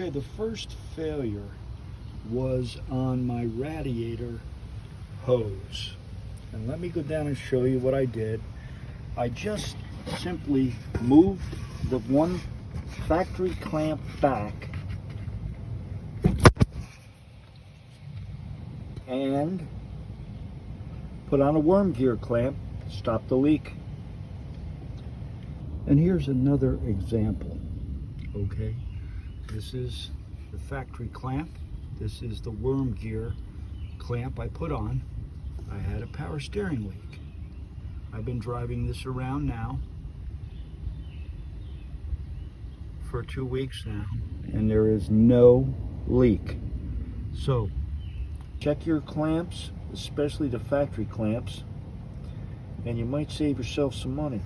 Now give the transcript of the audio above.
Okay, the first failure was on my radiator hose. And let me go down and show you what I did. I just simply moved the one factory clamp back and put on a worm gear clamp, stop the leak. And here's another example, okay? This is the factory clamp. This is the worm gear clamp I put on. I had a power steering leak. I've been driving this around now for 2 weeks now, and there is no leak. So, check your clamps, especially the factory clamps, and you might save yourself some money.